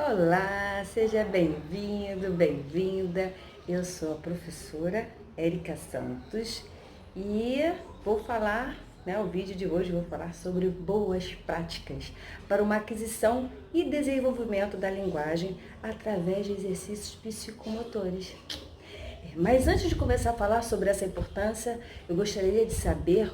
Olá, seja bem-vindo, bem-vinda. Eu sou a professora Érica Santos e vou falar, o vídeo de hoje vou falar sobre boas práticas para uma aquisição e desenvolvimento da linguagem através de exercícios psicomotores. Mas antes de começar a falar sobre essa importância, eu gostaria de saber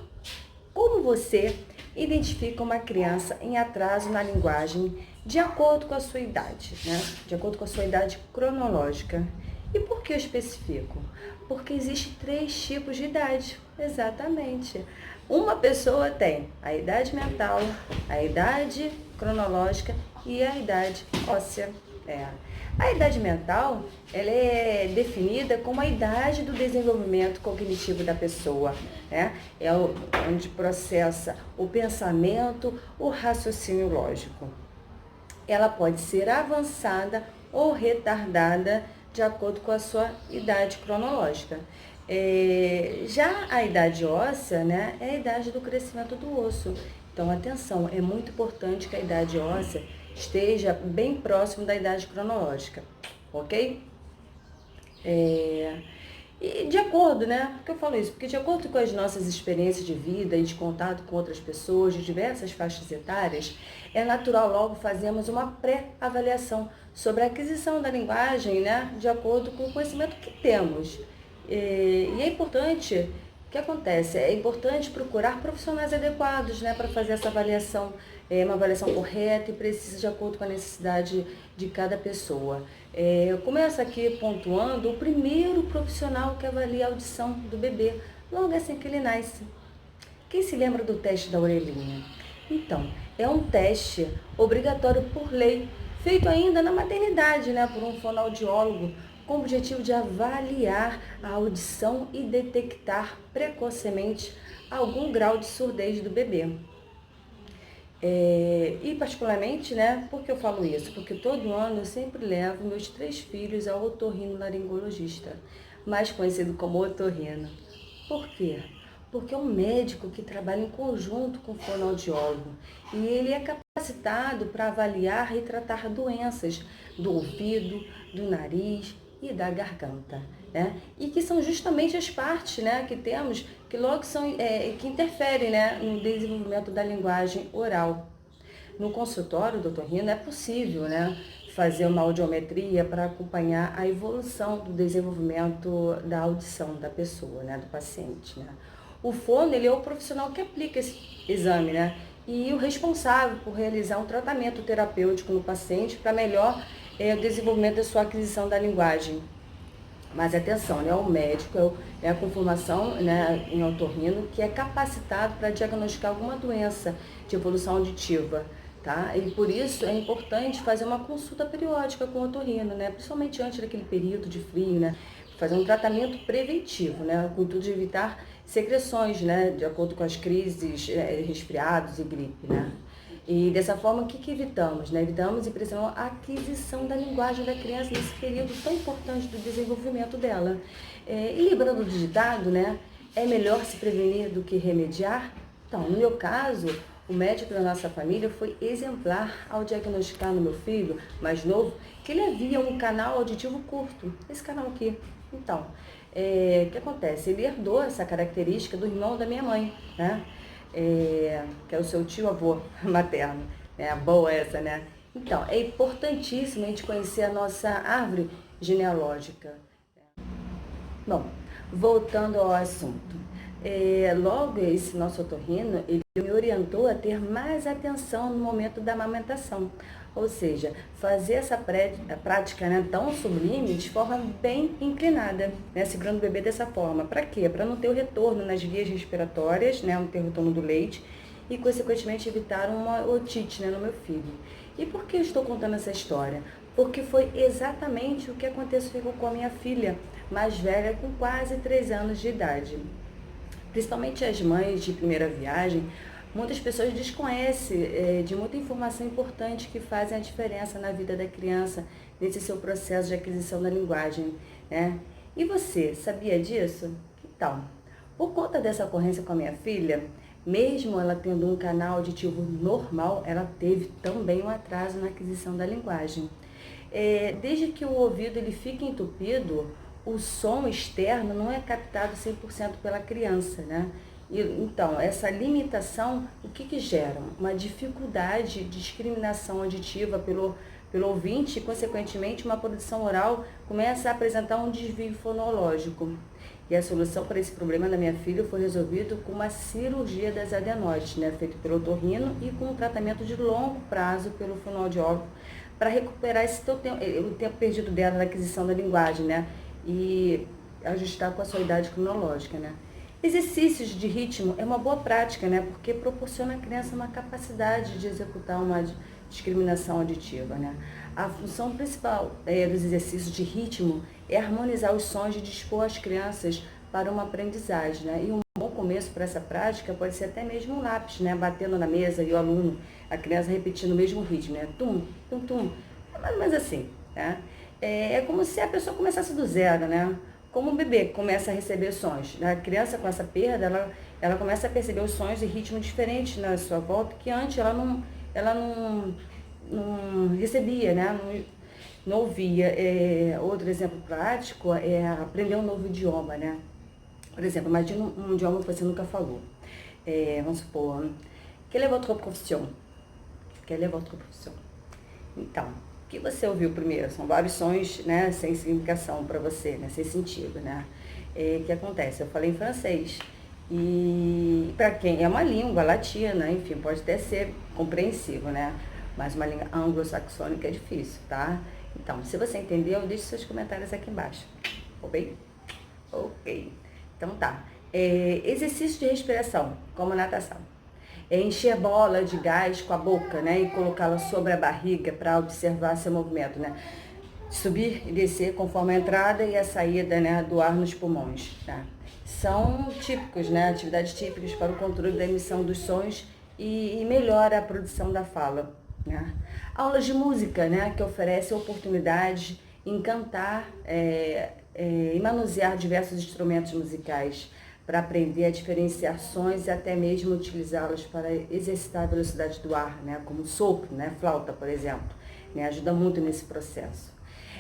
como você identifica uma criança em atraso na linguagem de acordo com a sua idade, né? De acordo com a sua idade cronológica. E por que eu especifico? Porque existem 3 tipos de idade, exatamente. Uma pessoa tem a idade mental, a idade cronológica e a idade óssea. A idade mental, ela é definida como a idade do desenvolvimento cognitivo da pessoa, né? É onde processa o pensamento, o raciocínio lógico. Ela pode ser avançada ou retardada de acordo com a sua idade cronológica. Já a idade óssea, né, é a idade do crescimento do osso. Então, atenção, é muito importante que a idade óssea esteja bem próximo da idade cronológica, ok? E de acordo, né? Por que eu falo isso? Porque de acordo com as nossas experiências de vida e de contato com outras pessoas de diversas faixas etárias, é natural logo fazermos uma pré-avaliação sobre a aquisição da linguagem, né? De acordo com o conhecimento que temos. E é importante, o que acontece? É importante procurar profissionais adequados, né, para fazer essa avaliação, uma avaliação correta e precisa de acordo com a necessidade de cada pessoa. Eu começo aqui pontuando o primeiro profissional que avalia a audição do bebê, logo assim que ele nasce. Quem se lembra do teste da orelhinha? Então, é um teste obrigatório por lei, feito ainda na maternidade, né, por um fonoaudiólogo, com o objetivo de avaliar a audição e detectar precocemente algum grau de surdez do bebê. E particularmente, né, por que eu falo isso? Porque todo ano eu sempre levo meus 3 filhos ao otorrinolaringologista, mais conhecido como otorrino. Por quê? Porque é um médico que trabalha em conjunto com o fonoaudiólogo e ele é capacitado para avaliar e tratar doenças do ouvido, do nariz e da garganta, né? E que são justamente as partes, né, que temos que logo são que interferem, né, no desenvolvimento da linguagem oral. No consultório do otorrino é possível, né, fazer uma audiometria para acompanhar a evolução do desenvolvimento da audição da pessoa, né, do paciente, né. O fono, ele é o profissional que aplica esse exame, né, e o responsável por realizar um tratamento terapêutico no paciente para melhor o desenvolvimento da sua aquisição da linguagem. Mas atenção, né, o médico é a conformação, né, em otorrino que é capacitado para diagnosticar alguma doença de evolução auditiva, tá? E por isso é importante fazer uma consulta periódica com o otorrino, né, principalmente antes daquele período de frio, né, fazer um tratamento preventivo, né, com o intuito de evitar secreções, né, de acordo com as crises, resfriados e gripe, né. E dessa forma, o que evitamos? Né? Evitamos e precisamos a aquisição da linguagem da criança nesse período tão importante do desenvolvimento dela. E lembrando do ditado, né? É melhor se prevenir do que remediar? Então, no meu caso, o médico da nossa família foi exemplar ao diagnosticar no meu filho mais novo que ele havia um canal auditivo curto, esse canal aqui. Então, o que acontece? Ele herdou essa característica do irmão da minha mãe, né? Que é o seu tio-avô materno, né? Boa essa, né? Então, é importantíssimo a gente conhecer a nossa árvore genealógica. Bom, voltando ao assunto. Logo, esse nosso otorrino, ele me orientou a ter mais atenção no momento da amamentação. Ou seja, fazer essa prática, né, tão sublime de forma bem inclinada, né, segurando o bebê dessa forma. Para quê? Para não ter o retorno nas vias respiratórias, né, não ter o retorno do leite e, consequentemente, evitar uma otite, né, no meu filho. E por que eu estou contando essa história? Porque foi exatamente o que aconteceu com a minha filha, mais velha, com quase 3 anos de idade. Principalmente as mães de primeira viagem, muitas pessoas desconhecem de muita informação importante que fazem a diferença na vida da criança nesse seu processo de aquisição da linguagem, né? E você, sabia disso? Então, por conta dessa ocorrência com a minha filha, mesmo ela tendo um canal auditivo normal, ela teve também um atraso na aquisição da linguagem. Desde que o ouvido ele fica entupido, o som externo não é captado 100% pela criança, né? Então, essa limitação, o que gera? Uma dificuldade de discriminação auditiva pelo ouvinte e, consequentemente, uma produção oral começa a apresentar um desvio fonológico. E a solução para esse problema da minha filha foi resolvido com uma cirurgia das adenoides, né, feita pelo otorrino e com um tratamento de longo prazo pelo fonoaudiólogo para recuperar o tempo perdido dela na aquisição da linguagem, né, e ajustar com a sua idade cronológica, né. Exercícios de ritmo é uma boa prática, né, porque proporciona à criança uma capacidade de executar uma discriminação auditiva, né. A função principal dos exercícios de ritmo é harmonizar os sons e dispor as crianças para uma aprendizagem, né. E um bom começo para essa prática pode ser até mesmo um lápis, né, batendo na mesa e o aluno, a criança repetindo o mesmo ritmo, né, tum, tum, tum, é mais ou menos assim, né. É como se a pessoa começasse do zero, né. Como um bebê começa a receber sons, né? A criança com essa perda, ela começa a perceber os sons e ritmos diferentes na sua volta que antes ela não recebia, né? Não ouvia. Outro exemplo prático é aprender um novo idioma, né? Por exemplo, imagina um idioma que você nunca falou. Vamos supor, quelle est votre profession? Quelle est votre profession? Então, o que você ouviu primeiro? São vários sons, né, sem significação para você, né, sem sentido, né? O que acontece? Eu falei em francês. E para quem é uma língua latina, enfim, pode até ser compreensível, né? Mas uma língua anglo-saxônica é difícil, tá? Então, se você entendeu, deixe seus comentários aqui embaixo. Ok? Ok. Então tá. Exercício de respiração, como natação. Encher bola de gás com a boca, né? E colocá-la sobre a barriga para observar seu movimento, né? Subir e descer conforme a entrada e a saída, né, do ar nos pulmões, tá? São típicos, né? Atividades típicas para o controle da emissão dos sons e melhora a produção da fala, né? Aulas de música, né? Que oferece oportunidades em cantar e manusear diversos instrumentos musicais para aprender a diferenciar sons e até mesmo utilizá-los para exercitar a velocidade do ar, né? Como sopro, né? Flauta, por exemplo, né? Ajuda muito nesse processo.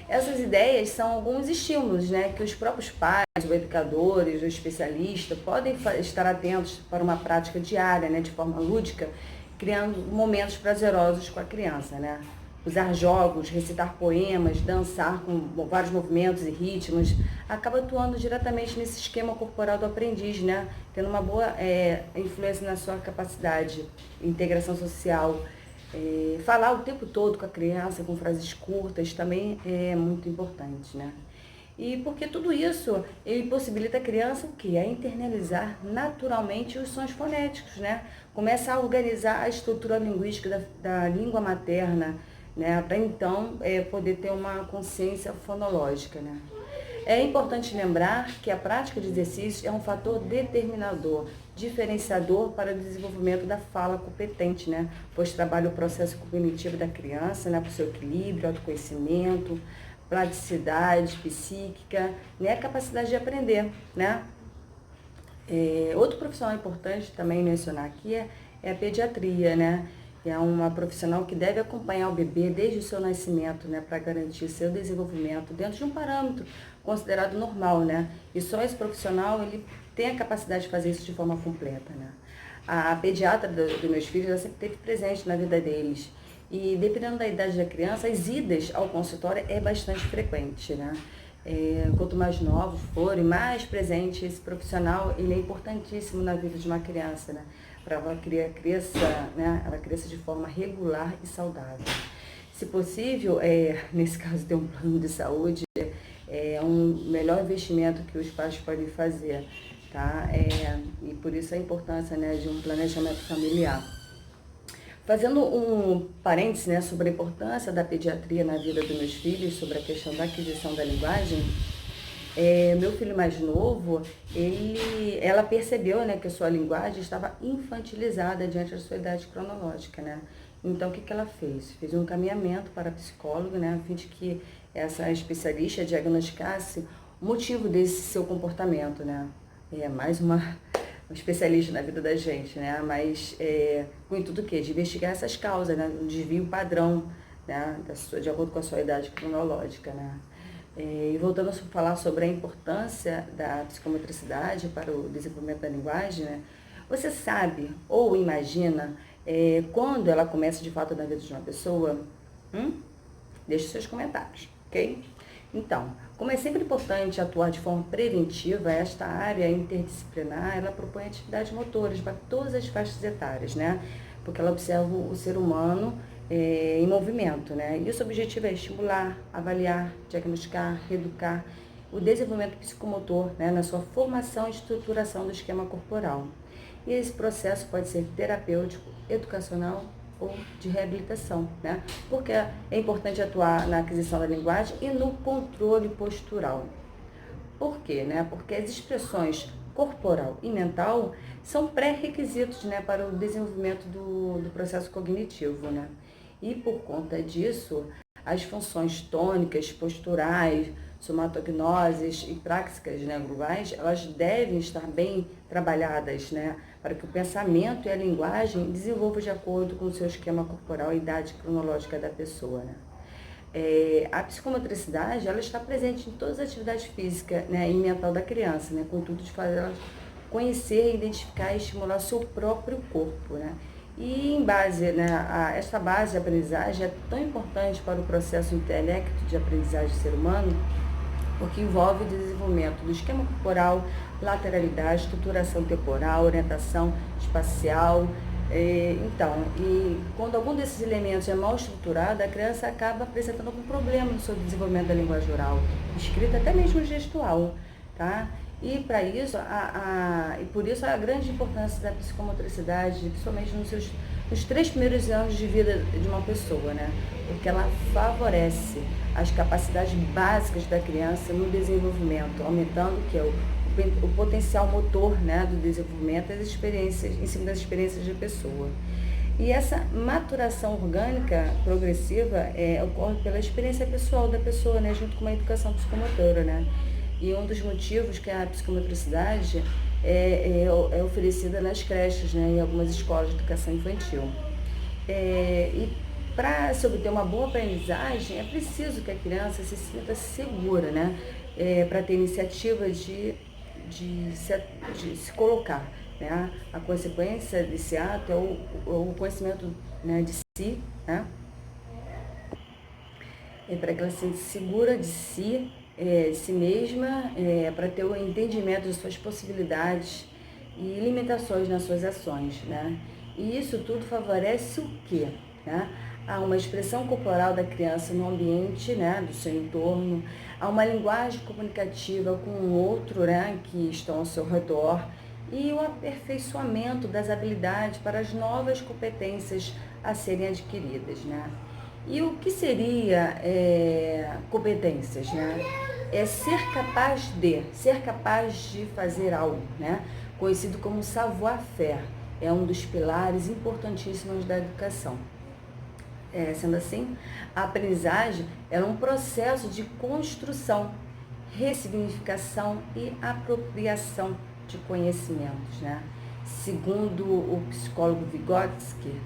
Essas ideias são alguns estímulos, né? Que os próprios pais, os educadores, os especialistas podem estar atentos para uma prática diária, né? De forma lúdica, criando momentos prazerosos com a criança, né? Usar jogos, recitar poemas, dançar com vários movimentos e ritmos, acaba atuando diretamente nesse esquema corporal do aprendiz, né? Tendo uma boa influência na sua capacidade, integração social. Falar o tempo todo com a criança, com frases curtas, também é muito importante, né? E porque tudo isso ele possibilita a criança o quê? A internalizar naturalmente os sons fonéticos, né? Começa a organizar a estrutura linguística da língua materna, né? Para então poder ter uma consciência fonológica, né? É importante lembrar que a prática de exercícios é um fator determinador, diferenciador para o desenvolvimento da fala competente, né? Pois trabalha o processo cognitivo da criança, né? Para o seu equilíbrio, autoconhecimento, plasticidade psíquica, né? A capacidade de aprender, né? Outro profissional importante também mencionar aqui é a pediatria, né? É uma profissional que deve acompanhar o bebê desde o seu nascimento, né, para garantir seu desenvolvimento dentro de um parâmetro considerado normal, né? E só esse profissional, ele tem a capacidade de fazer isso de forma completa, né? A pediatra dos meus filhos, ela sempre esteve presente na vida deles. E dependendo da idade da criança, as idas ao consultório é bastante frequente, né? Quanto mais novos forem, mais presente esse profissional, ele é importantíssimo na vida de uma criança, né? Para ela cresça, né? Ela cresça de forma regular e saudável. Se possível, nesse caso ter um plano de saúde, é um melhor investimento que os pais podem fazer, tá? E por isso a importância, né, de um planejamento familiar. Fazendo um parêntese, né, sobre a importância da pediatria na vida dos meus filhos, sobre a questão da aquisição da linguagem, meu filho mais novo, ela percebeu, né, que a sua linguagem estava infantilizada diante da sua idade cronológica, né? Então, o que ela fez? Fez um encaminhamento para a psicóloga, né, a fim de que essa especialista diagnosticasse o motivo desse seu comportamento, né? Mais uma especialista na vida da gente, né? Mas com o intuito do quê? De investigar essas causas, né? Um desvio padrão né, de acordo com a sua idade cronológica, né? E voltando a falar sobre a importância da psicomotricidade para o desenvolvimento da linguagem, né? Você sabe ou imagina quando ela começa de fato na vida de uma pessoa? Deixe seus comentários, ok? Então, como é sempre importante atuar de forma preventiva, esta área interdisciplinar, ela propõe atividades motoras para todas as faixas etárias, né? Porque ela observa o ser humano em movimento, né? E o seu objetivo é estimular, avaliar, diagnosticar, reeducar o desenvolvimento psicomotor, né? Na sua formação e estruturação do esquema corporal. E esse processo pode ser terapêutico, educacional ou de reabilitação, né? Porque é importante atuar na aquisição da linguagem e no controle postural. Por quê, né? Porque as expressões corporal e mental são pré-requisitos, né, para o desenvolvimento do processo cognitivo, né? E por conta disso, as funções tônicas, posturais, somatognoses e práxicas, né, grupais, elas devem estar bem trabalhadas, né, para que o pensamento e a linguagem desenvolvam de acordo com o seu esquema corporal e idade cronológica da pessoa, né? A psicomotricidade, ela está presente em todas as atividades físicas, né, e mental da criança, né, com o intuito de fazer ela conhecer, identificar e estimular o seu próprio corpo, né? E em base, né, esta base de aprendizagem é tão importante para o processo intelecto de aprendizagem do ser humano, porque envolve o desenvolvimento do esquema corporal, lateralidade, estruturação temporal, orientação espacial. E quando algum desses elementos é mal estruturado, a criança acaba apresentando algum problema no seu desenvolvimento da linguagem oral, escrita, até mesmo gestual, tá? E para isso, e por isso a grande importância da psicomotricidade, principalmente nos 3 primeiros anos de vida de uma pessoa, né? Porque ela favorece as capacidades básicas da criança no desenvolvimento, aumentando o potencial motor, né, do desenvolvimento, das experiências, em cima das experiências da pessoa. E essa maturação orgânica progressiva ocorre pela experiência pessoal da pessoa, né, junto com uma educação psicomotora, né? E um dos motivos que a psicomotricidade é oferecida nas creches, né, em algumas escolas de educação infantil. E para se obter uma boa aprendizagem, é preciso que a criança se sinta segura, né, para ter iniciativa de se colocar, né? A consequência desse ato é o conhecimento, né, de si, né? Para que ela se sinta segura de si mesma, para ter o entendimento de suas possibilidades e limitações nas suas ações, né? E isso tudo favorece o quê? Né? Há uma expressão corporal da criança no ambiente, né, do seu entorno, há uma linguagem comunicativa com o outro, né, que estão ao seu redor, e o aperfeiçoamento das habilidades para as novas competências a serem adquiridas, né? E o que seria competências, né? É ser capaz de fazer algo, né? Conhecido como savoir-faire, é um dos pilares importantíssimos da educação. Sendo assim, a aprendizagem é um processo de construção, ressignificação e apropriação de conhecimentos, né? Segundo o psicólogo Vygotsky,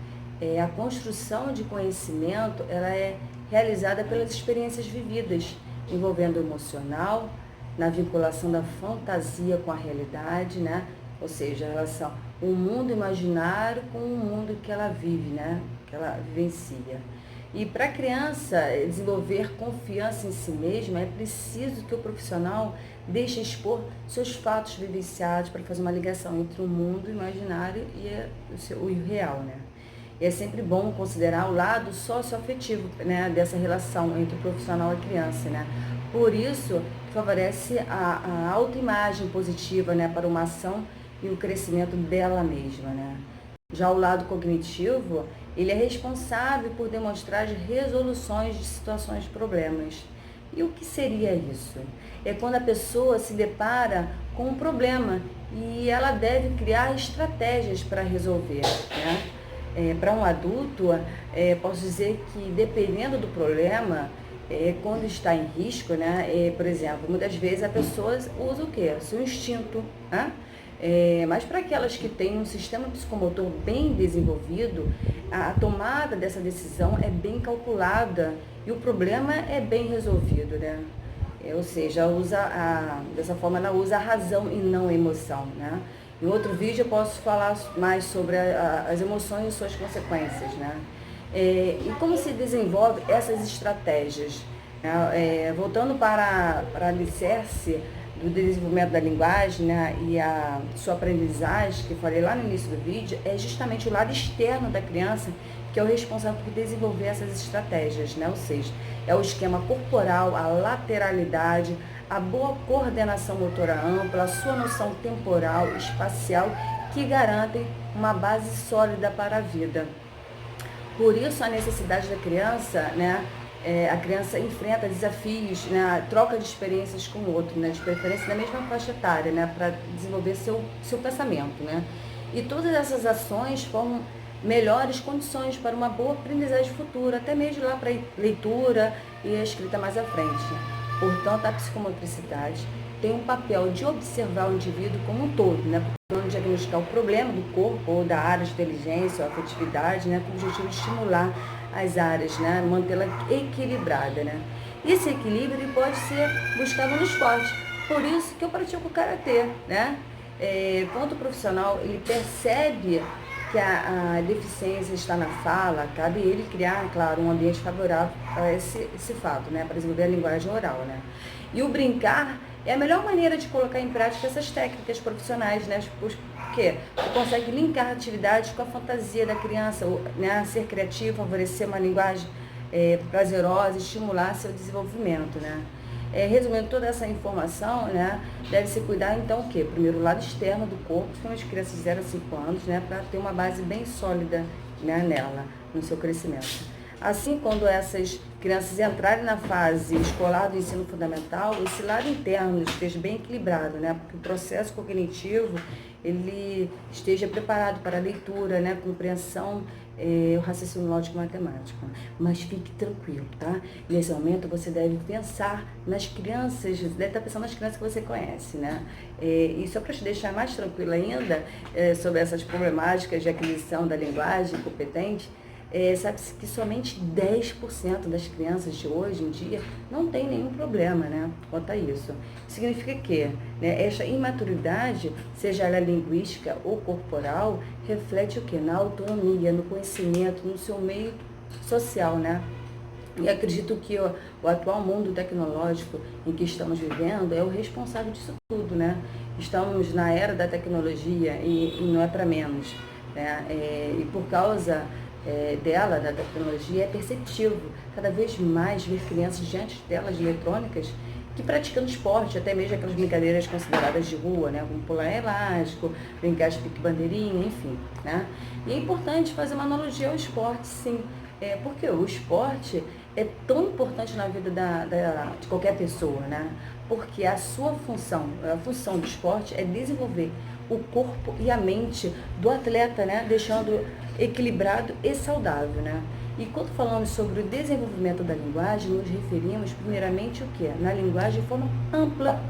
a construção de conhecimento ela é realizada pelas experiências vividas, envolvendo o emocional, na vinculação da fantasia com a realidade, né? Ou seja, a relação o mundo imaginário com o mundo que ela vive, né? Que ela vivencia. E para a criança desenvolver confiança em si mesma, é preciso que o profissional deixe expor seus fatos vivenciados para fazer uma ligação entre o mundo imaginário e o real, né? E é sempre bom considerar o lado socioafetivo, né, dessa relação entre o profissional e a criança, né? Por isso, favorece a autoimagem positiva, né, para uma ação e o crescimento dela mesma, né? Já o lado cognitivo, ele é responsável por demonstrar as resoluções de situações de problemas. E o que seria isso? É quando a pessoa se depara com um problema e ela deve criar estratégias para resolver, né? Para um adulto, posso dizer que dependendo do problema, quando está em risco, né? Por exemplo, muitas vezes a pessoa usa o quê? Seu instinto, né? Mas para aquelas que têm um sistema psicomotor bem desenvolvido, a tomada dessa decisão é bem calculada e o problema é bem resolvido, né? Ou seja, dessa forma ela usa a razão e não a emoção, né? Em outro vídeo eu posso falar mais sobre as emoções e suas consequências, né? E como se desenvolve essas estratégias, né? Voltando para a alicerce do desenvolvimento da linguagem, né, e a sua aprendizagem, que eu falei lá no início do vídeo, é justamente o lado externo da criança que é o responsável por desenvolver essas estratégias, né? Ou seja, é o esquema corporal, a lateralidade, a boa coordenação motora ampla, a sua noção temporal, espacial, que garantem uma base sólida para a vida. Por isso a necessidade da criança, né? A criança enfrenta desafios, né? Troca de experiências com o outro, né? De preferência da mesma faixa etária, né? Para desenvolver seu pensamento, né? E todas essas ações formam melhores condições para uma boa aprendizagem futura, até mesmo lá para leitura e a escrita mais à frente. Portanto, a psicomotricidade tem um papel de observar o indivíduo como um todo, né? Não diagnosticar o problema do corpo ou da área de inteligência ou afetividade, né? Com o objetivo de estimular as áreas, né? Mantê-la equilibrada, né? Esse equilíbrio ele pode ser buscado no esporte. Por isso que eu pratico o karatê, né? Quando o profissional ele percebe que a deficiência está na fala, cabe ele criar, claro, um ambiente favorável para esse fato, né? Para desenvolver a linguagem oral, né? E o brincar é a melhor maneira de colocar em prática essas técnicas profissionais, né? Porque você consegue linkar atividades com a fantasia da criança, né? Ser criativo, favorecer uma linguagem prazerosa, estimular seu desenvolvimento, né? Resumindo toda essa informação, né, deve-se cuidar então o quê? Primeiro, o lado externo do corpo, principalmente crianças de 0 a 5 anos, né, para ter uma base bem sólida, né, nela, no seu crescimento. Assim, quando essas crianças entrarem na fase escolar do ensino fundamental, esse lado interno esteja bem equilibrado, né, porque o processo cognitivo ele esteja preparado para a leitura, né, compreensão, o raciocínio lógico e matemático. Mas fique tranquilo, tá? Nesse momento você deve pensar nas crianças, deve estar pensando nas crianças que você conhece, né? E só para te deixar mais tranquilo ainda sobre essas problemáticas de aquisição da linguagem competente, sabe-se que somente 10% das crianças de hoje em dia não tem nenhum problema, né, quanto a isso. Significa que, né, essa imaturidade, seja ela linguística ou corporal, reflete o quê? Na autonomia, no conhecimento, no seu meio social, né? E acredito que o atual mundo tecnológico em que estamos vivendo é o responsável disso tudo, né? Estamos na era da tecnologia e não é para menos, né? E por causa dela, da tecnologia, é perceptível cada vez mais ver crianças diante de telas eletrônicas que praticando esporte, até mesmo aquelas brincadeiras consideradas de rua, né, como pular elástico, brincar de pique-bandeirinha, enfim, né? E é importante fazer uma analogia ao esporte, sim, porque o esporte é tão importante na vida de qualquer pessoa, né? Porque a função do esporte é desenvolver o corpo e a mente do atleta, né? Deixando equilibrado e saudável, né? E quando falamos sobre o desenvolvimento da linguagem, nos referimos primeiramente o quê? Na linguagem de forma ampla.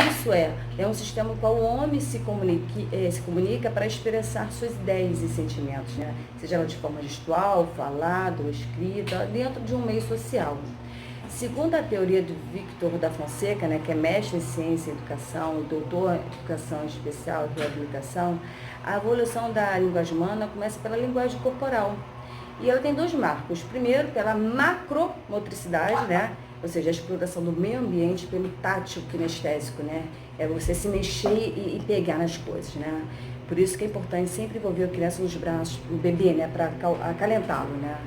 Isso é um sistema no qual o homem se comunica para expressar suas ideias e sentimentos, né? Seja ela de forma gestual, falada ou escrita, dentro de um meio social. Segundo a teoria do Victor da Fonseca, né, que é mestre em ciência e educação, doutor em educação especial e reabilitação, a evolução da linguagem humana começa pela linguagem corporal. E ela tem dois marcos. Primeiro, pela macromotricidade, né? Ou seja, a exploração do meio ambiente pelo tátil kinestésico, né? É você se mexer e pegar nas coisas, né? Por isso que é importante sempre envolver a criança nos braços, o bebê, né? Para acalentá-lo, né?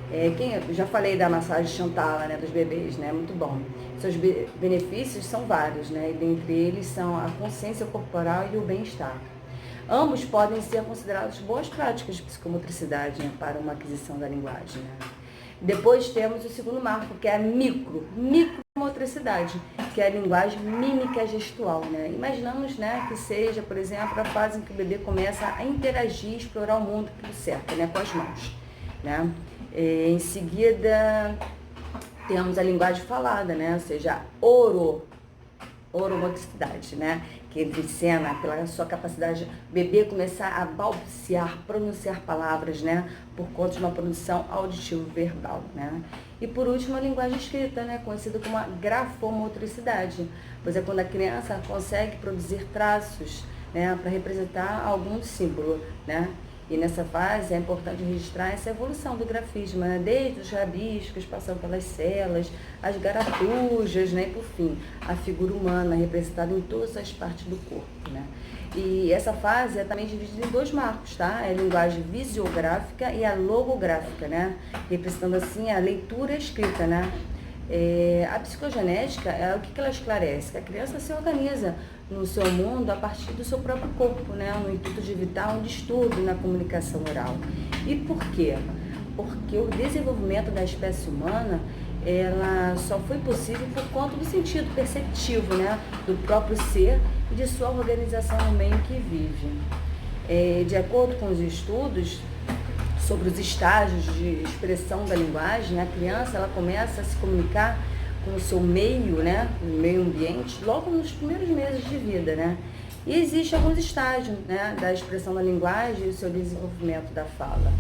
Eu já falei da massagem Chantala, né? Dos bebês, né? Muito bom. Seus benefícios são vários, né? E dentre eles são a consciência corporal e o bem-estar. Ambos podem ser considerados boas práticas de psicomotricidade, né, para uma aquisição da linguagem, né? Depois temos o segundo marco, que é a micromotricidade, que é a linguagem mímica gestual, né? Imaginamos, né, que seja, por exemplo, a fase em que o bebê começa a interagir, explorar o mundo que o cerca, né, com as mãos, né? Em seguida, temos a linguagem falada, né? Ou seja, oromoticidade, né? Que entra em cena pela sua capacidade de bebê começar a balbuciar, pronunciar palavras, né? Por conta de uma produção auditivo-verbal, né? E por último, a linguagem escrita, né? Conhecida como a grafomotricidade, pois é quando a criança consegue produzir traços, né? Para representar algum símbolo, né? E nessa fase é importante registrar essa evolução do grafismo, né? Desde os rabiscos, passando pelas celas, as garatujas, né? E por fim, a figura humana representada em todas as partes do corpo, né? E essa fase é também dividida em dois marcos, tá? É a linguagem visiográfica e a logográfica, né? Representando assim a leitura e a escrita, né? A psicogenética, o que ela esclarece? Que a criança se organiza no seu mundo a partir do seu próprio corpo, né? No intuito de evitar um distúrbio na comunicação oral. E por quê? Porque o desenvolvimento da espécie humana, ela só foi possível por conta do sentido perceptivo, né? Do próprio ser e de sua organização no meio em que vive. De acordo com os estudos sobre os estágios de expressão da linguagem, a criança ela começa a se comunicar com o seu meio, né, o meio ambiente, logo nos primeiros meses de vida, né? E existem alguns estágios, né, da expressão da linguagem e o seu desenvolvimento da fala.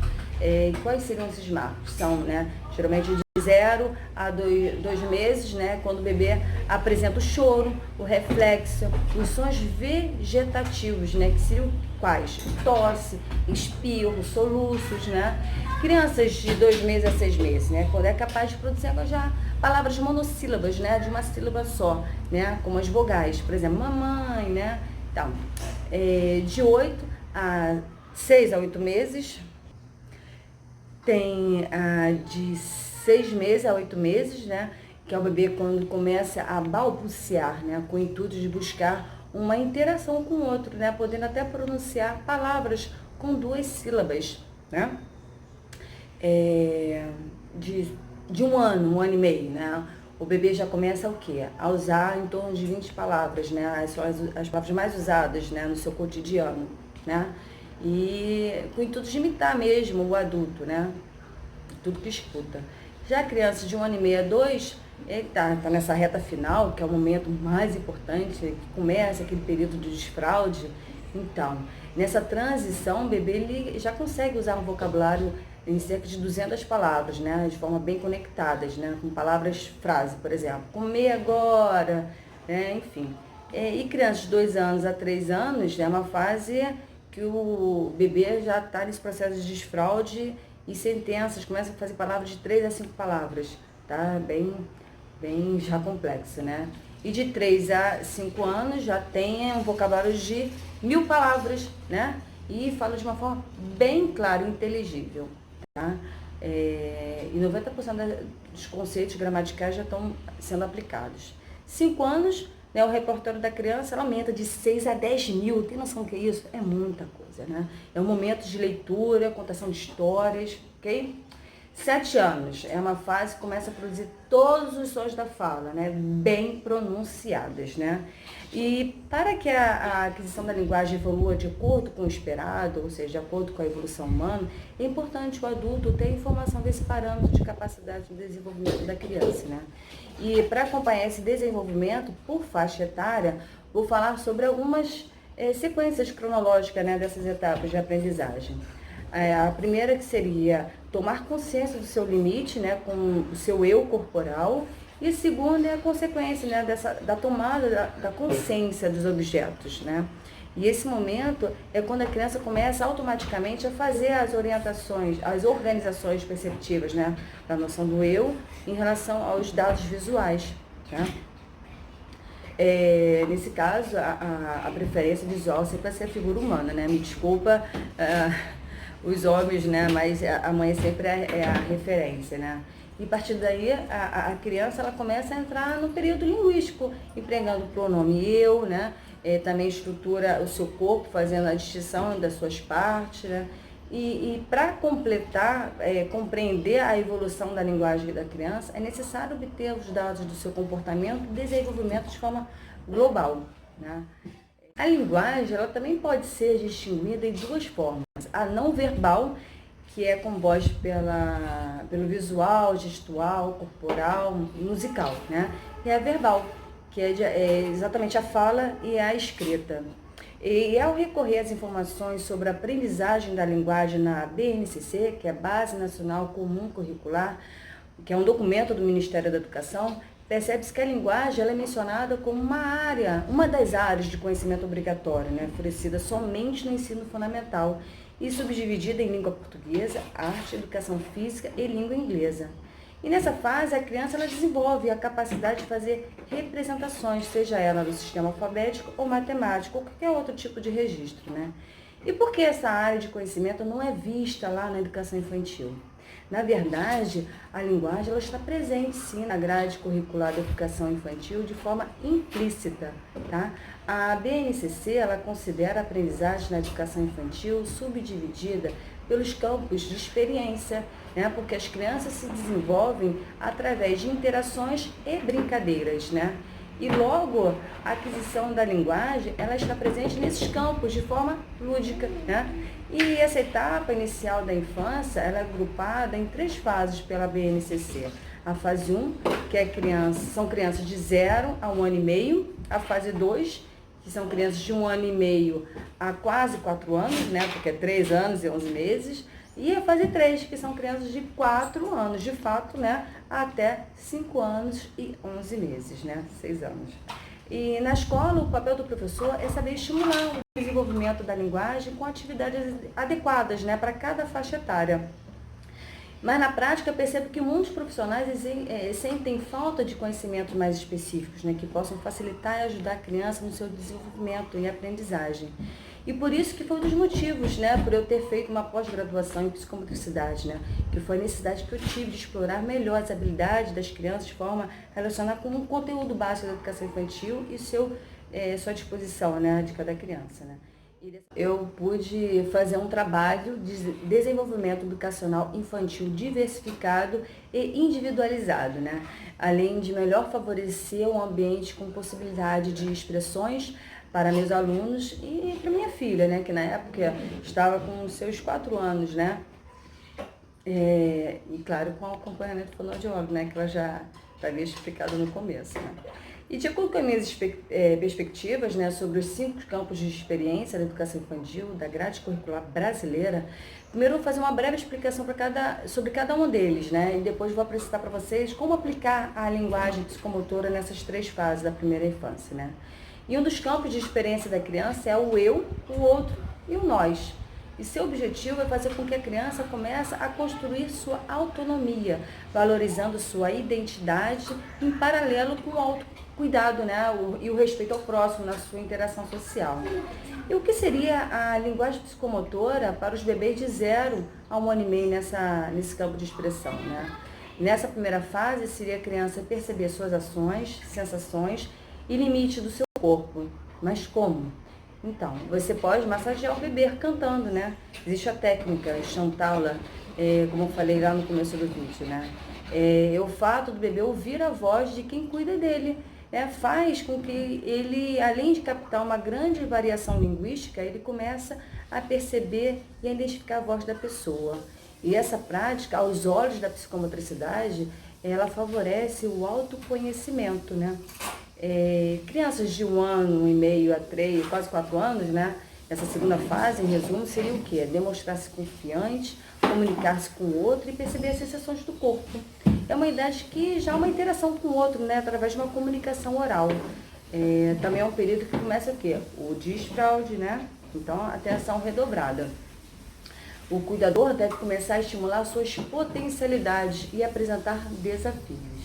Quais seriam esses marcos? São, né, geralmente de 0 a 2 meses, né, quando o bebê apresenta o choro, o reflexo, os sons vegetativos, né, que seriam quais? Tosse, espirro, soluços, né? Crianças de 2 meses a 6 meses, né, quando é capaz de produzir agora já palavras monossílabas, né, de uma sílaba só, né, como as vogais, por exemplo, mamãe, né? Então, de 6 a 8 meses, tem de 6 meses a 8 meses, né? Que é o bebê quando começa a balbuciar, né? Com o intuito de buscar uma interação com o outro, né? Podendo até pronunciar palavras com 2 sílabas, né? De 1 ano e meio, né? O bebê já começa o quê? A usar em torno de 20 palavras, né? As palavras mais usadas, né? No seu cotidiano, né? E com o intuito de imitar mesmo o adulto, né? Tudo que escuta. Já a criança de 1 ano e meio a 2, ele tá nessa reta final, que é o momento mais importante, que começa aquele período de desfraude. Então, nessa transição, o bebê ele já consegue usar um vocabulário em cerca de 200 palavras, né? De forma bem conectadas, né? Com palavras-frase, por exemplo. Comer agora, né? Enfim. E crianças de 2 anos a 3 anos, é uma fase que o bebê já está nesse processo de desfraude e sentenças, começa a fazer palavras de 3 a 5 palavras, tá? Bem já complexo, né? E de 3 a 5 anos já tem um vocabulário de 1000 palavras, né? E fala de uma forma bem clara e inteligível, tá? E 90% dos conceitos gramaticais já estão sendo aplicados. 5 anos, né, o repertório da criança ela aumenta de 6 a 10 mil. Tem noção do que é isso? É muita coisa, né? É um momento de leitura, contação de histórias, ok? 7 anos é uma fase que começa a produzir todos os sons da fala, né? Bem pronunciadas, né? E para que a aquisição da linguagem evolua de acordo com o esperado, ou seja, de acordo com a evolução humana, é importante o adulto ter informação desse parâmetro de capacidade de desenvolvimento da criança, né? E para acompanhar esse desenvolvimento por faixa etária, vou falar sobre algumas sequências cronológicas, né, dessas etapas de aprendizagem. A primeira que seria tomar consciência do seu limite, né, com o seu eu corporal. E a segunda é a consequência, né, da tomada da consciência dos objetos, né? E esse momento é quando a criança começa automaticamente a fazer as orientações, as organizações perceptivas, né, da noção do eu em relação aos dados visuais, tá? Nesse caso, a preferência visual sempre vai ser a figura humana, né? Me desculpa os homens, né? Mas a mãe sempre é a referência, né? E a partir daí, a criança ela começa a entrar no período linguístico, empregando o pronome eu, né? Também estrutura o seu corpo, fazendo a distinção das suas partes, né? E para completar, compreender a evolução da linguagem da criança, é necessário obter os dados do seu comportamento e desenvolvimento de forma global, né? A linguagem ela também pode ser distinguida em 2 formas. A não verbal, que é composta pelo visual, gestual, corporal, musical, né? E a verbal, que é exatamente a fala e a escrita. E ao recorrer às informações sobre a aprendizagem da linguagem na BNCC, que é a Base Nacional Comum Curricular, que é um documento do Ministério da Educação, percebe-se que a linguagem ela é mencionada como uma das áreas de conhecimento obrigatório, né, oferecida somente no ensino fundamental e subdividida em língua portuguesa, arte, educação física e língua inglesa. E nessa fase, a criança ela desenvolve a capacidade de fazer representações, seja ela no sistema alfabético ou matemático, ou qualquer outro tipo de registro, né? E por que essa área de conhecimento não é vista lá na educação infantil? Na verdade, a linguagem ela está presente, sim, na grade curricular da educação infantil de forma implícita, tá? A BNCC, ela considera a aprendizagem na educação infantil subdividida pelos campos de experiência, né? Porque as crianças se desenvolvem através de interações e brincadeiras, né? E logo, a aquisição da linguagem, ela está presente nesses campos de forma lúdica, né? E essa etapa inicial da infância, ela é agrupada em 3 fases pela BNCC. A fase 1, que são crianças de 0 a 1 ano e meio. A fase 2, que são crianças de 1 ano e meio a quase 4 anos, né? Porque é 3 anos e 11 meses. E a fase 3, que são crianças de 4 anos, de fato, né? Até 5 anos e 11 meses, né? 6 anos. E na escola, o papel do professor é saber estimular o desenvolvimento da linguagem com atividades adequadas, né, para cada faixa etária. Mas na prática, eu percebo que muitos profissionais sentem falta de conhecimentos mais específicos, né, que possam facilitar e ajudar a criança no seu desenvolvimento e aprendizagem. E por isso que foi um dos motivos, né, por eu ter feito uma pós-graduação em psicomotricidade, né, que foi a necessidade que eu tive de explorar melhor as habilidades das crianças de forma relacionada com o conteúdo básico da educação infantil e sua disposição, né, de cada criança, né. Eu pude fazer um trabalho de desenvolvimento educacional infantil diversificado e individualizado, né? Além de melhor favorecer um ambiente com possibilidade de expressões para meus alunos e para minha filha, né? Que na época estava com seus 4 anos, né? E claro, com o acompanhamento fonoaudiólogo, né? Que ela já havia explicado no começo, né? E de acordo com as minhas perspectivas, né, sobre os 5 campos de experiência da educação infantil, da grade curricular brasileira, primeiro eu vou fazer uma breve explicação sobre cada um deles, né, e depois vou apresentar para vocês como aplicar a linguagem psicomotora nessas 3 fases da primeira infância, né. E um dos campos de experiência da criança é o eu, o outro e o nós. E seu objetivo é fazer com que a criança comece a construir sua autonomia, valorizando sua identidade em paralelo com o autocuidado, né, e o respeito ao próximo na sua interação social. E o que seria a linguagem psicomotora para os bebês de 0 a 1 ano e meio nesse campo de expressão, né? Nessa primeira fase, seria a criança perceber suas ações, sensações e limites do seu corpo. Mas como? Então, você pode massagear o bebê cantando, né? Existe a técnica Chantal, como eu falei lá no começo do vídeo, né? O fato do bebê ouvir a voz de quem cuida dele, né? Faz com que ele, além de captar uma grande variação linguística, ele começa a perceber e a identificar a voz da pessoa. E essa prática, aos olhos da psicomotricidade, ela favorece o autoconhecimento, né? Crianças de 1 ano e meio a 3, quase 4 anos, né? Essa segunda fase, em resumo, seria o quê? Demonstrar-se confiante, comunicar-se com o outro e perceber as sensações do corpo. É uma idade que já há uma interação com o outro, né? Através de uma comunicação oral. Também é um período que começa o quê? O desfraude, né? Então, atenção redobrada. O cuidador deve começar a estimular suas potencialidades e apresentar desafios.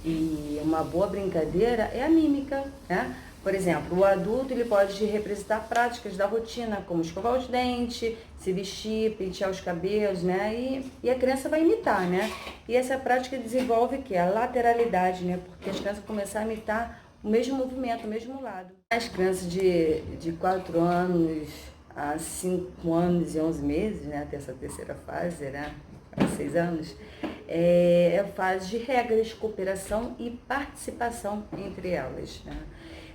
E uma boa brincadeira é a mímica, né? Por exemplo, o adulto ele pode representar práticas da rotina, como escovar os dentes, se vestir, pentear os cabelos, né? E a criança vai imitar, né? E essa prática desenvolve o quê? A lateralidade, né? Porque as crianças começam a imitar o mesmo movimento, o mesmo lado. As crianças de 4 anos a 5 anos e 11 meses, né? Até essa terceira fase, né? A 6 anos, é a fase de regras, cooperação e participação entre elas, né?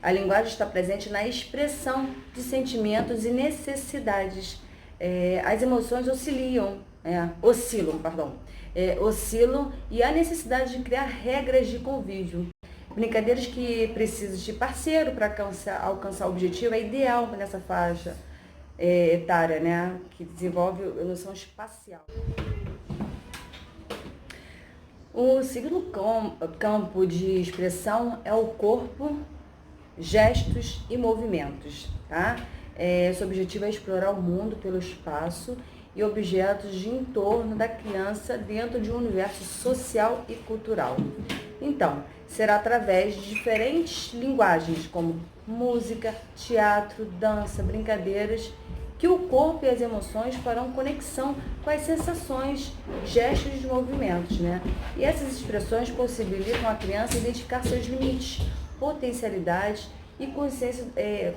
A linguagem está presente na expressão de sentimentos e necessidades. As emoções oscilam e há necessidade de criar regras de convívio. Brincadeiras que precisam de parceiro para alcançar o objetivo é ideal nessa faixa etária, né? Que desenvolve a noção espacial. O segundo campo de expressão é o corpo, gestos e movimentos, tá? Esse objetivo é explorar o mundo pelo espaço e objetos de entorno da criança dentro de um universo social e cultural. Então, será através de diferentes linguagens, como música, teatro, dança, brincadeiras, que o corpo e as emoções farão conexão com as sensações, gestos e movimentos, né? E essas expressões possibilitam a criança identificar seus limites, potencialidades e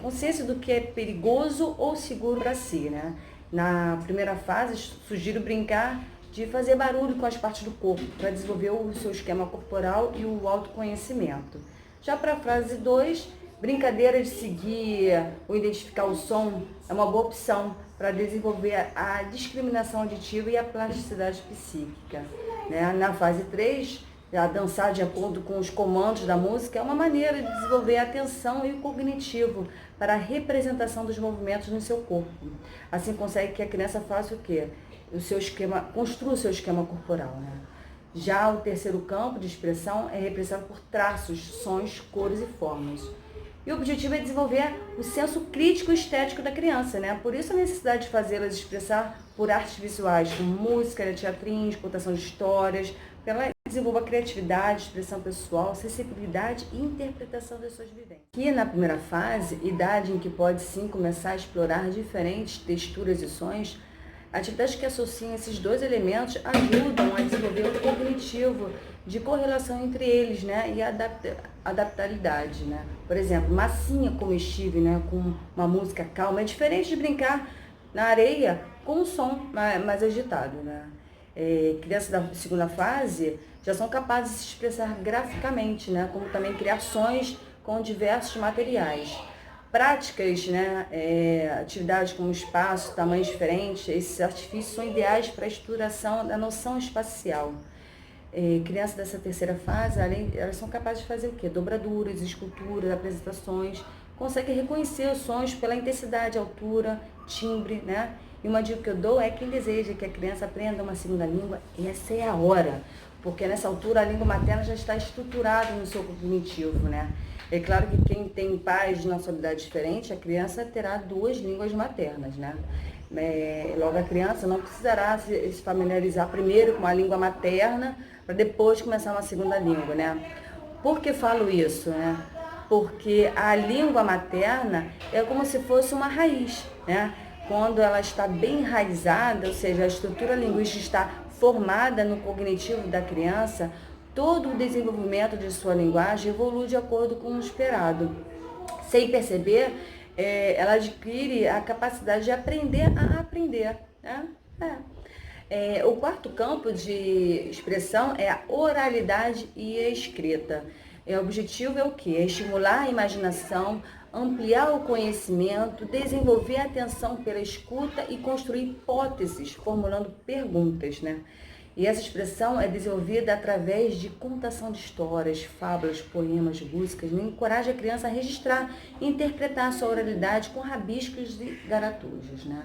consciência do que é perigoso ou seguro para si, né? Na primeira fase, sugiro brincar de fazer barulho com as partes do corpo, para desenvolver o seu esquema corporal e o autoconhecimento. Já para a fase 2, brincadeira de seguir ou identificar o som é uma boa opção para desenvolver a discriminação auditiva e a plasticidade psíquica, né? Na fase 3, a dançar de acordo com os comandos da música é uma maneira de desenvolver a atenção e o cognitivo para a representação dos movimentos no seu corpo. Assim consegue que a criança faça o quê? Construa o seu esquema corporal, né? Já o terceiro campo de expressão é representado por traços, sons, cores e formas. E o objetivo é desenvolver o senso crítico e estético da criança, né? Por isso a necessidade de fazê-las expressar por artes visuais, como música, teatrinhos, contação de histórias, para ela desenvolva criatividade, expressão pessoal, sensibilidade e interpretação das suas vivências. Aqui na primeira fase, idade em que pode sim começar a explorar diferentes texturas e sons, atividades que associam esses dois elementos ajudam a desenvolver o cognitivo de correlação entre eles, né, e a adaptabilidade, né. Por exemplo, massinha comestível, né, com uma música calma, é diferente de brincar na areia com um som mais agitado, né. Crianças da segunda fase já são capazes de se expressar graficamente, né, como também criações com diversos materiais. Práticas, né, atividades como espaço, tamanhos diferentes, esses artifícios são ideais para a exploração da noção espacial. Crianças dessa terceira fase, elas são capazes de fazer o quê? Dobraduras, esculturas, apresentações, conseguem reconhecer os sons pela intensidade, altura, timbre, né? E uma dica que eu dou é quem deseja que a criança aprenda uma segunda língua, essa é a hora, porque nessa altura a língua materna já está estruturada no seu cognitivo, né? É claro que quem tem pais de nacionalidade diferente, a criança terá duas línguas maternas, né? Logo a criança não precisará se familiarizar primeiro com a língua materna para depois começar uma segunda língua, né? Por que falo isso, né? Porque a língua materna é como se fosse uma raiz, né? Quando ela está bem enraizada, ou seja, a estrutura linguística está formada no cognitivo da criança, todo o desenvolvimento de sua linguagem evolui de acordo com o esperado. Sem perceber, ela adquire a capacidade de aprender a aprender, né? O quarto campo de expressão é a oralidade e a escrita. O objetivo é o quê? É estimular a imaginação, ampliar o conhecimento, desenvolver a atenção pela escuta e construir hipóteses, formulando perguntas, né? E essa expressão é desenvolvida através de contação de histórias, fábulas, poemas, músicas, né? Encoraja a criança a registrar e interpretar a sua oralidade com rabiscos e garatujos, né?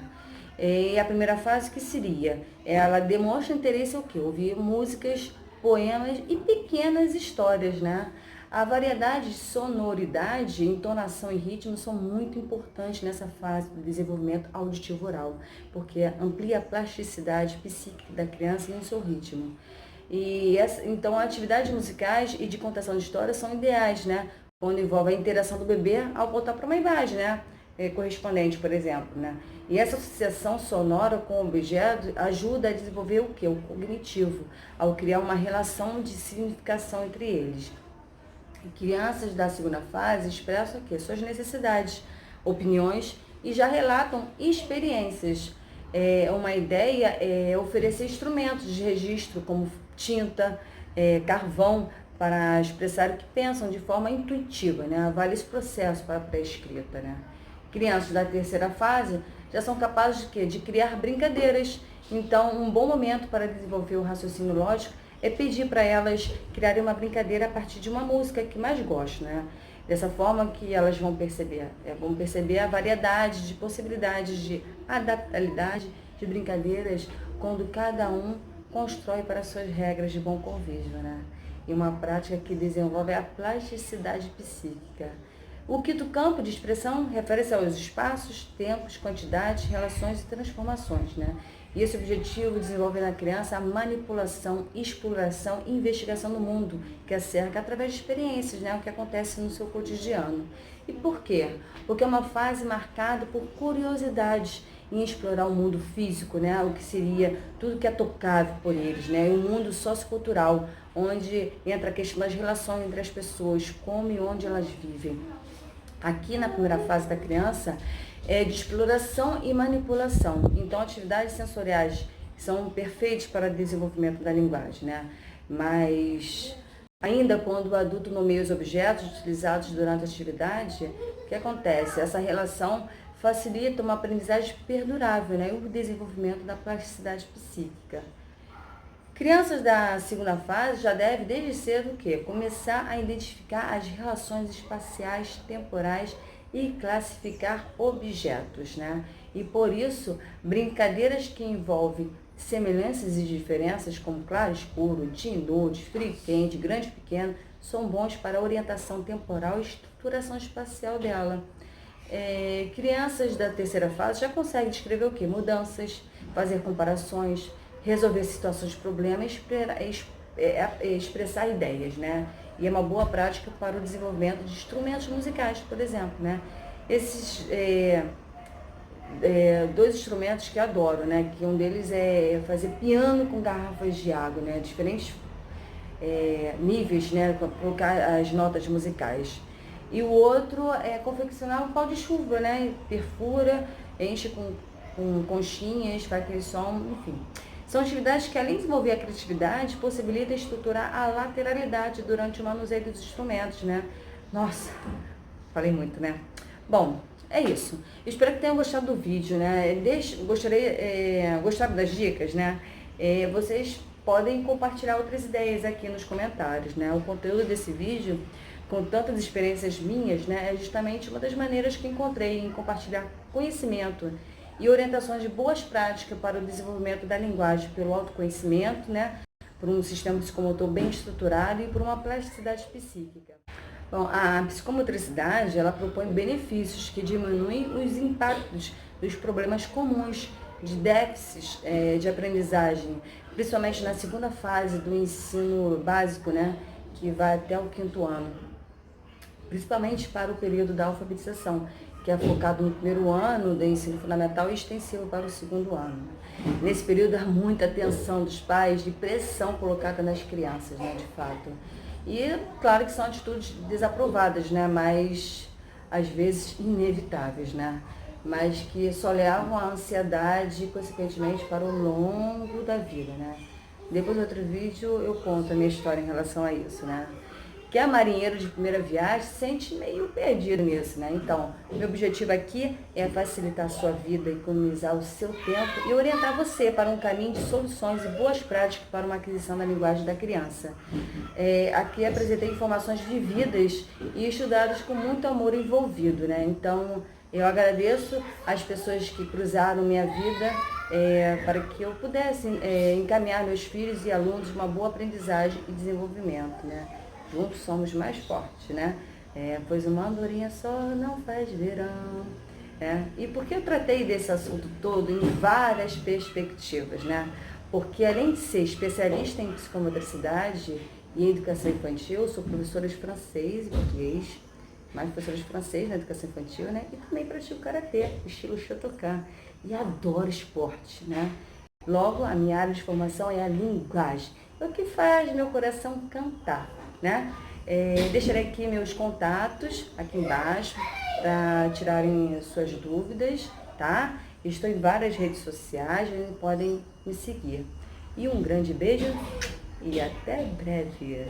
E a primeira fase que seria, ela demonstra interesse ao quê? Ouvir músicas, poemas e pequenas histórias, né? A variedade, sonoridade, entonação e ritmo são muito importantes nessa fase do desenvolvimento auditivo oral, porque amplia a plasticidade psíquica da criança e o seu ritmo. Então, atividades musicais e de contação de histórias são ideais, né? Quando envolve a interação do bebê ao voltar para uma imagem, né? Correspondente, por exemplo, né? E essa associação sonora com o objeto ajuda a desenvolver o quê? O cognitivo, ao criar uma relação de significação entre eles. Crianças da segunda fase expressam o quê? Suas necessidades, opiniões e já relatam experiências. Uma ideia é oferecer instrumentos de registro como tinta, carvão, para expressar o que pensam de forma intuitiva, né? Avale esse processo para a pré-escrita, né? Crianças da terceira fase já são capazes de quê? De criar brincadeiras. Então, um bom momento para desenvolver o raciocínio lógico é pedir para elas criarem uma brincadeira a partir de uma música que mais gostam, né? Dessa forma que elas vão perceber a variedade de possibilidades de adaptabilidade de brincadeiras quando cada um constrói para suas regras de bom convívio, né? E uma prática que desenvolve a plasticidade psíquica. O quinto campo de expressão refere-se aos espaços, tempos, quantidades, relações e transformações, né? E esse objetivo desenvolve na criança a manipulação, exploração e investigação do mundo que a cerca através de experiências, né? O que acontece no seu cotidiano. E por quê? Porque é uma fase marcada por curiosidades em explorar o mundo físico, né? O que seria tudo que é tocável por eles, né? E o mundo sociocultural, onde entra a questão das relações entre as pessoas, como e onde elas vivem. Aqui na primeira fase da criança é de exploração e manipulação. Então, atividades sensoriais são perfeitas para o desenvolvimento da linguagem, né? Mas ainda quando o adulto nomeia os objetos utilizados durante a atividade, o que acontece? Essa relação facilita uma aprendizagem perdurável, né? E o desenvolvimento da plasticidade psíquica. Crianças da segunda fase já devem, desde cedo, o quê? Começar a identificar as relações espaciais, temporais e classificar objetos, né? E por isso, brincadeiras que envolvem semelhanças e diferenças, como claro, escuro, dia e noite, frio e quente, grande e pequeno, são bons para a orientação temporal e estruturação espacial dela. Crianças da terceira fase já conseguem descrever o quê? Mudanças, fazer comparações, resolver situações de problema e expressar ideias, né? E é uma boa prática para o desenvolvimento de instrumentos musicais, por exemplo, né? Esses dois instrumentos que eu adoro, né? Que um deles é fazer piano com garrafas de água, né? Diferentes níveis, né? Para colocar as notas musicais. E o outro é confeccionar um pau de chuva, né? Perfura, enche com conchinhas, faz aquele som, enfim. São atividades que, além de desenvolver a criatividade, possibilitam estruturar a lateralidade durante o manuseio dos instrumentos, né? Nossa, falei muito, né? Bom, é isso. Espero que tenham gostado do vídeo, né? Gostaram das dicas, né? Vocês podem compartilhar outras ideias aqui nos comentários, né? O conteúdo desse vídeo, com tantas experiências minhas, né, é justamente uma das maneiras que encontrei em compartilhar conhecimento e orientações de boas práticas para o desenvolvimento da linguagem pelo autoconhecimento, né, por um sistema psicomotor bem estruturado e por uma plasticidade psíquica. Bom, a psicomotricidade, ela propõe benefícios que diminuem os impactos dos problemas comuns de déficits de aprendizagem, principalmente na segunda fase do ensino básico, né, que vai até o 5º ano, principalmente para o período da alfabetização, que é focado no primeiro ano do ensino fundamental e extensivo para o 2º ano. Nesse período há muita atenção dos pais e pressão colocada nas crianças, né, de fato. E claro que são atitudes desaprovadas, né, mas às vezes inevitáveis, né, mas que só levam à ansiedade, consequentemente, para o longo da vida, né. Depois do outro vídeo eu conto a minha história em relação a isso, né. Que é marinheiro de primeira viagem se sente meio perdido nisso, né? Então, meu objetivo aqui é facilitar a sua vida, economizar o seu tempo e orientar você para um caminho de soluções e boas práticas para uma aquisição da linguagem da criança. Aqui apresentei informações vividas e estudadas com muito amor envolvido, né? Então, eu agradeço às pessoas que cruzaram minha vida para que eu pudesse encaminhar meus filhos e alunos uma boa aprendizagem e desenvolvimento, né? Juntos somos mais fortes, né? Pois uma andorinha só não faz verão. E por que eu tratei desse assunto todo em várias perspectivas, né? Porque além de ser especialista em psicomotricidade e educação infantil, sou professora de francês e português, mais professora de francês na educação infantil, né? E também pratico karatê, estilo Shotokan. E adoro esporte, né? Logo, a minha área de formação é a linguagem. É o que faz meu coração cantar, né? Deixarei aqui meus contatos, aqui embaixo, para tirarem suas dúvidas, tá? Estou em várias redes sociais, podem me seguir. E um grande beijo e até breve!